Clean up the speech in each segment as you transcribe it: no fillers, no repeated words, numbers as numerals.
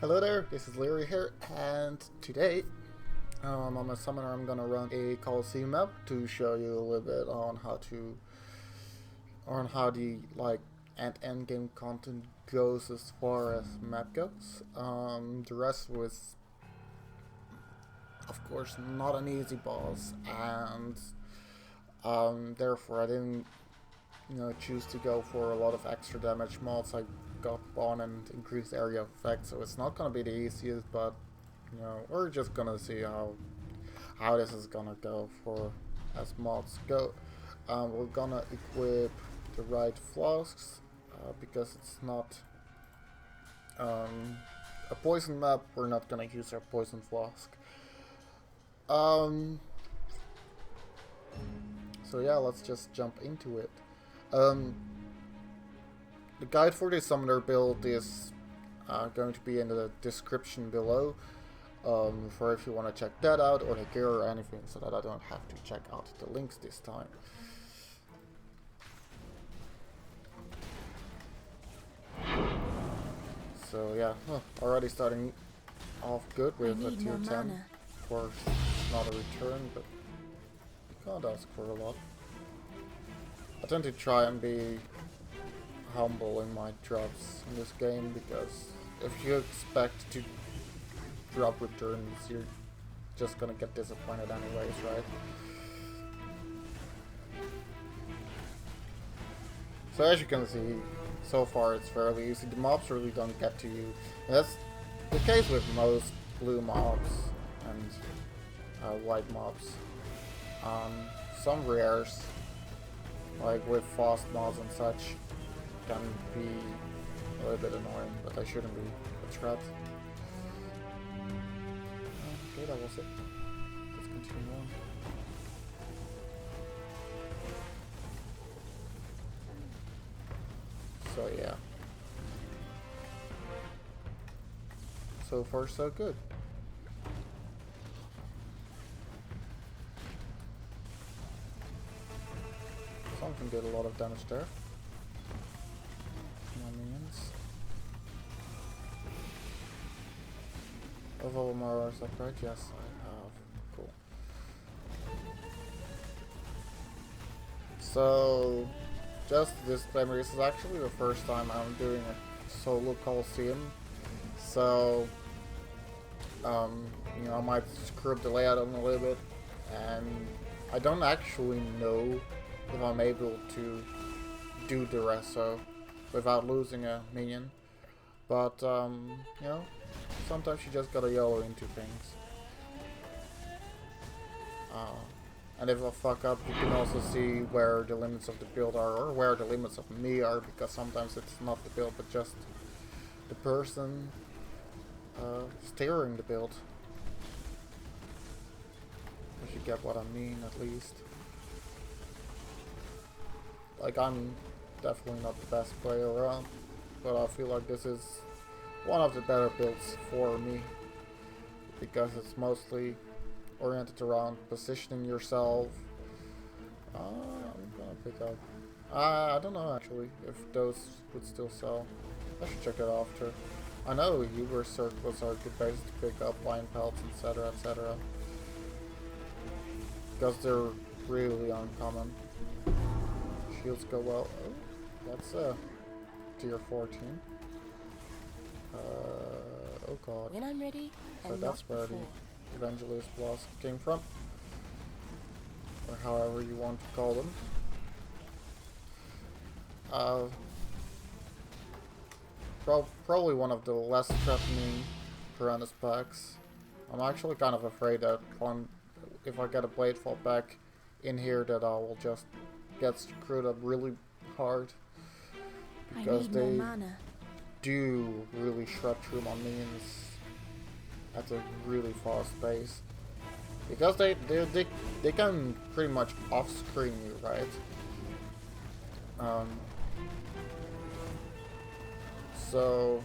Hello there, this is Larry here, and today I'm a summoner. I'm gonna run a Colloseum map to show you a little bit on how the end game content goes as far as map goes. The rest was, of course, not an easy boss, and therefore I didn't, choose to go for a lot of extra damage mods. I got on and increased area of effect, so it's not gonna be the easiest, but we're just gonna see how this is gonna go for as mods go. We're gonna equip the right flasks because it's not a poison map. We're not gonna use our poison flask. So yeah, let's just jump into it. The guide for this summoner build is going to be in the description below, for if you want to check that out, or the gear or anything, so that I don't have to check out the links this time. So yeah, already starting off good with a tier 10. Of course, not a return, but you can't ask for a lot. I tend to try and be humble in my drops in this game, because if you expect to drop returns, you're just gonna get disappointed anyways, right? So as you can see, so far it's fairly easy. The mobs really don't get to you. And that's the case with most blue mobs and white mobs. Some rares, like with fast mobs and such, can be a little bit annoying, but I shouldn't be a threat. Okay, that was it. Let's continue on. So yeah. So far so good. Something did a lot of damage there. Minions. Have all my hours upgrade? Yes, I have. Cool. So, just a disclaimer, this is actually the first time I'm doing a solo Colloseum. So, I might screw up the layout a little bit, and I don't actually know if I'm able to do Daresso without losing a minion, but sometimes you just gotta YOLO into things. And if I fuck up, you can also see where the limits of the build are, or where the limits of me are, because sometimes it's not the build, but just the person steering the build. If you get what I mean, at least. Like, I'm definitely not the best player around, but I feel like this is one of the better builds for me, because it's mostly oriented around positioning yourself. I'm gonna pick up. I don't know actually if those would still sell. I should check it after. I know Uber circles are good bases to pick up line pelts, etc., etc., because they're really uncommon. Shields go well. Oh, that's tier 14. Oh god. When I'm ready. So that's where the Evangelist Blast came from, or however you want to call them. Probably one of the less threatening Piranha's packs. I'm actually kind of afraid that if I get a Blade Fall back in here, that I will just get screwed up really hard, because they do really shred through my minions at a really fast pace, because they can pretty much off-screen you, right? So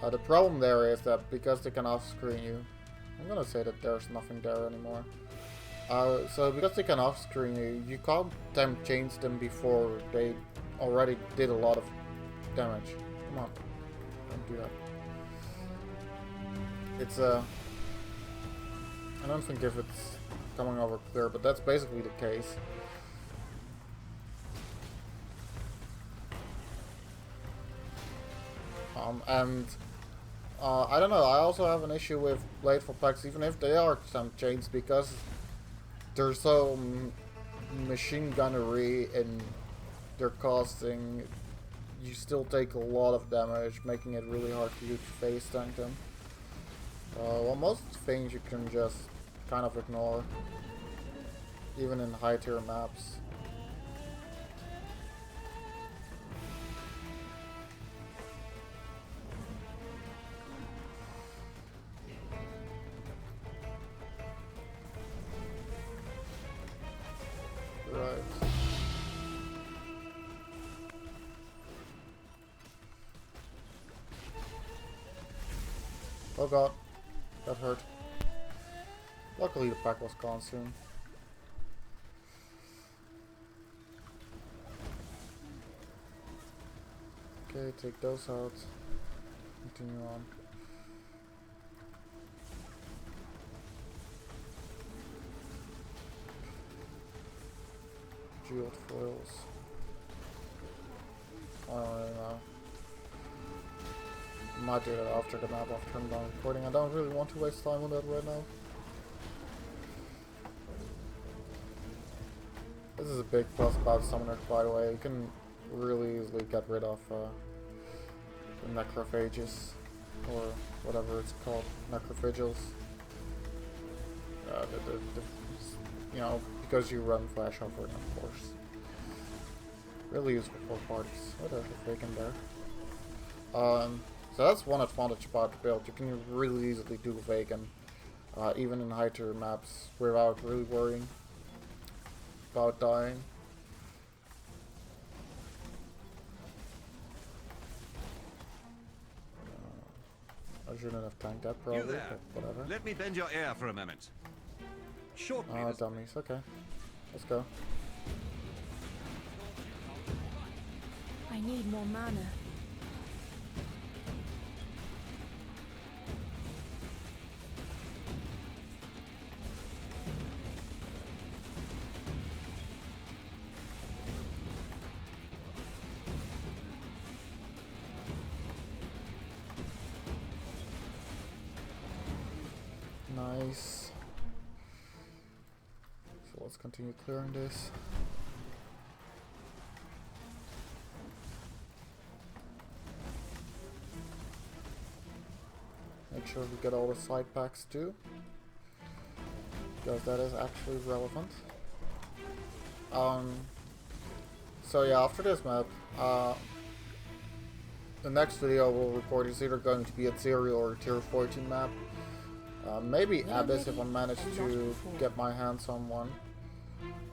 the problem there is that because they can off-screen you, I'm gonna say that there's nothing there anymore. So because they can off-screen you, you can't change them before they already did a lot of damage. Come on, don't do that. it's I don't think if it's coming over clear, but that's basically the case. I don't know, I also have an issue with bladeful packs, even if they are temp chains, because they're so machine gunnery and they're costing, you still take a lot of damage, making it really hard for you to face tank them. Well, most things you can just kind of ignore, even in high tier maps. Right. Oh god, that hurt. Luckily the pack was gone soon. Okay, take those out. Continue on. Jeweled foils. I don't really know. Might do that after the map, after I'm done recording. I don't really want to waste time on that right now. This is a big plus about summoners, by the way. You can really easily get rid of the necrophages, or whatever it's called, necrophagials. You know, because you run flash over it, of course. Really useful for parties. Oh, there's a fake in there. So that's one advantage about the build. You can really easily do vegan, even in high tier maps, without really worrying about dying. I shouldn't have tanked that probably, but whatever. Let me bend your ear for a moment. Shortly. Oh, dummies. Okay, let's go. I need more mana. Nice. So let's continue clearing this. Make sure we get all the side packs too, because that is actually relevant. So yeah, after this map, the next video we'll record is either going to be a Tier or Tier 14 map. Maybe Abyss if I manage to get my hands on one.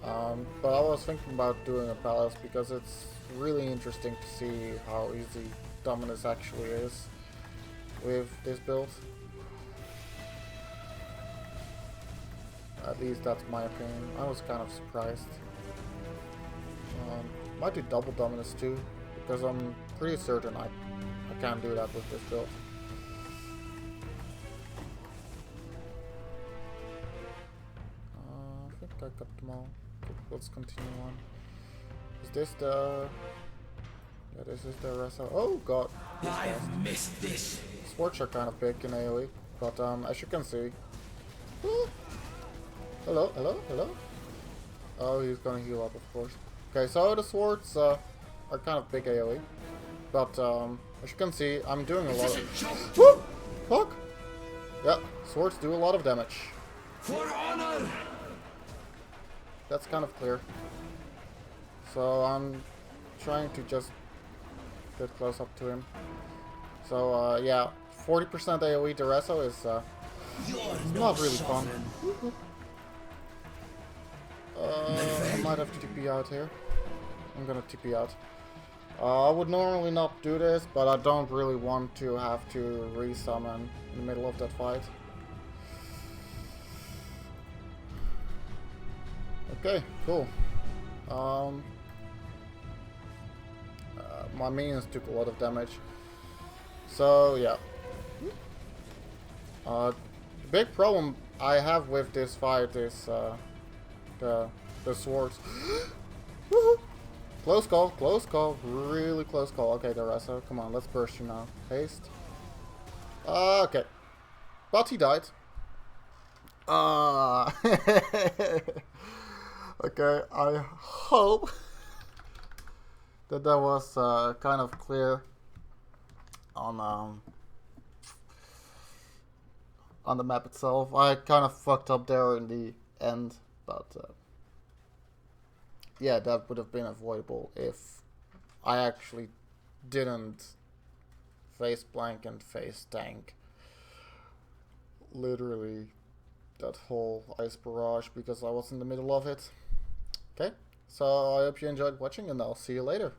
But I was thinking about doing a Palace because it's really interesting to see how easy Dominus actually is with this build. At least that's my opinion. I was kind of surprised. Might do double Dominus too, because I'm pretty certain I can't do that with this build. I think I got them all. Let's continue on. Is this the... Yeah, this is the Daresso. Oh god! I've missed this. Swords are kind of big in AoE, but as you can see... Ooh. Hello, hello, hello? Oh, he's gonna heal up, of course. Okay, so the swords are kind of big AoE, but as you can see, I'm doing a lot of... Woo! Fuck! Yeah, swords do a lot of damage. For honor! That's kind of clear. So I'm trying to just get close up to him. So yeah, 40% AoE Daresso is not really fun. I might have to TP out here. I'm gonna TP out. I would normally not do this, but I don't really want to have to resummon in the middle of that fight. Okay, cool. My minions took a lot of damage. So, yeah. The big problem I have with this fight is the swords. Woohoo! Close call, really close call. Okay, Daresso, come on, let's burst you now. Haste. Okay. But he died. Okay, I hope that was kind of clear on the map itself. I kind of fucked up there in the end, but yeah, that would have been avoidable if I actually didn't face blank and face tank literally that whole ice barrage because I was in the middle of it. Okay, so I hope you enjoyed watching and I'll see you later.